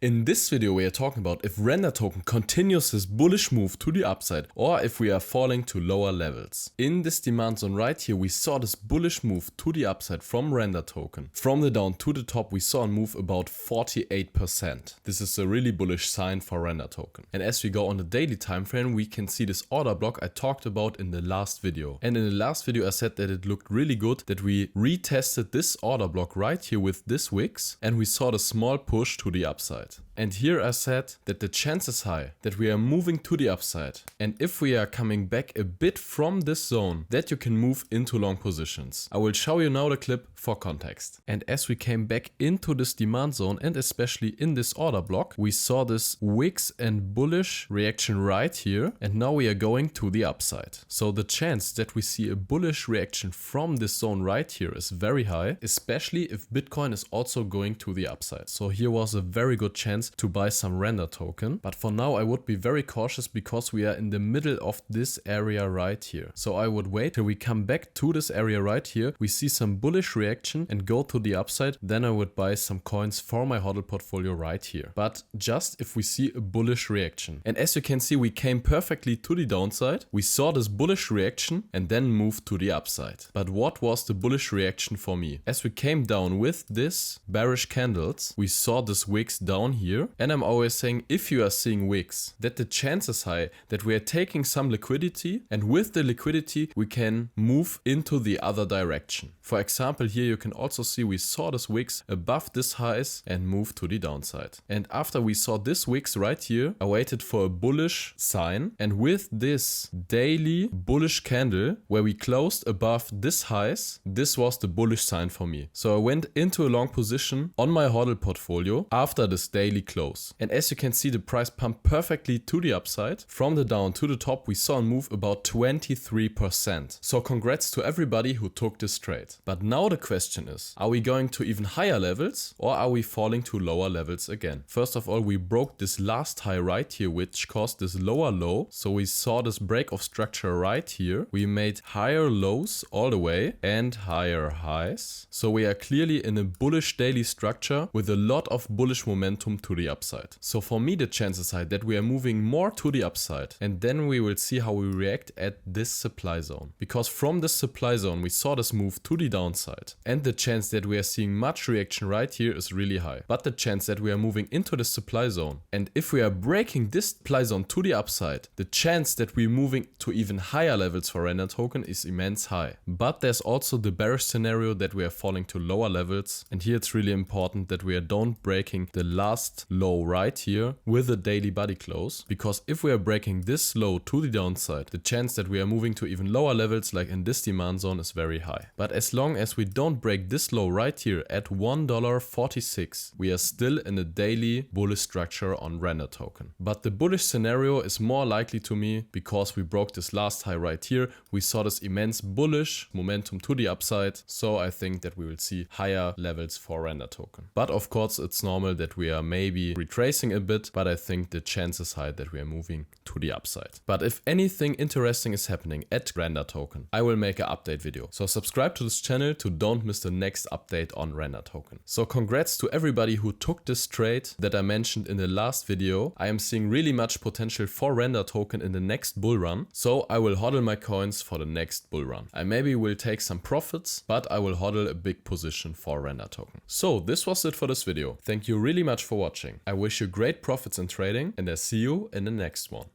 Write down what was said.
In this video we are talking about if Render token continues his bullish move to the upside or if we are falling to lower levels. In this demand zone right here we saw this bullish move to the upside from Render token. From the down to the top we saw a move about 48%. This is a really bullish sign for Render token. And as we go on the daily time frame we can see this order block I talked about in the last video. And in the last video I said that it looked really good, that we retested this order block right here with this wicks and we saw the small push to the upside. And here I said that the chance is high that we are moving to the upside. And if we are coming back a bit from this zone, that you can move into long positions. I will show you now the clip for context. And as we came back into this demand zone and especially in this order block, we saw this wicks and bullish reaction right here. And now we are going to the upside. So the chance that we see a bullish reaction from this zone right here is very high, especially if Bitcoin is also going to the upside. So here was a very good chance to buy some Render token, but for now I would be very cautious because we are in the middle of this area right here. So I would wait till we come back to this area right here, we see some bullish reaction and go to the upside, then I would buy some coins for my HODL portfolio right here. But just if we see a bullish reaction. And as you can see we came perfectly to the downside, we saw this bullish reaction and then moved to the upside. But what was the bullish reaction for me? As we came down with this bearish candles, we saw this wicks down here, and I'm always saying if you are seeing wicks, that the chance is high that we are taking some liquidity, and with the liquidity we can move into the other direction. For example, here you can also see we saw this wicks above this highs and moved to the downside. And after we saw this wicks right here, I waited for a bullish sign, and with this daily bullish candle where we closed above this highs, this was the bullish sign for me. So I went into a long position on my HODL portfolio after this daily close. And as you can see the price pumped perfectly to the upside. From the down to the top we saw a move about 23%. So congrats to everybody who took this trade. But now the question is, are we going to even higher levels or are we falling to lower levels again? First of all, we broke this last high right here which caused this lower low. So we saw this break of structure right here. We made higher lows all the way and higher highs. So we are clearly in a bullish daily structure with a lot of bullish momentum to the upside. So for me the chance is high that we are moving more to the upside, and then we will see how we react at this supply zone. Because from this supply zone we saw this move to the downside, and the chance that we are seeing much reaction right here is really high. But the chance that we are moving into the supply zone, and if we are breaking this supply zone to the upside, the chance that we're moving to even higher levels for Render token is immense high. But there's also the bearish scenario that we are falling to lower levels, and here it's really important that we are don't breaking the last low right here with a daily body close, because if we are breaking this low to the downside, the chance that we are moving to even lower levels like in this demand zone is very high. But as long as we don't break this low right here at $1.46, we are still in a daily bullish structure on Render token. But the bullish scenario is more likely to me because we broke this last high right here. We saw this immense bullish momentum to the upside, so I think that we will see higher levels for Render token. But of course it's normal that we are maybe retracing a bit, but I think the chance is high that we are moving to the upside. But if anything interesting is happening at Render token, I will make an update video. So subscribe to this channel to don't miss the next update on Render token. So congrats to everybody who took this trade that I mentioned in the last video. I am seeing really much potential for Render token in the next bull run. So I will hodl my coins for the next bull run. I maybe will take some profits, but I will hodl a big position for Render token. So this was it for this video. Thank you really much for watching. I wish you great profits in trading, and I see you in the next one.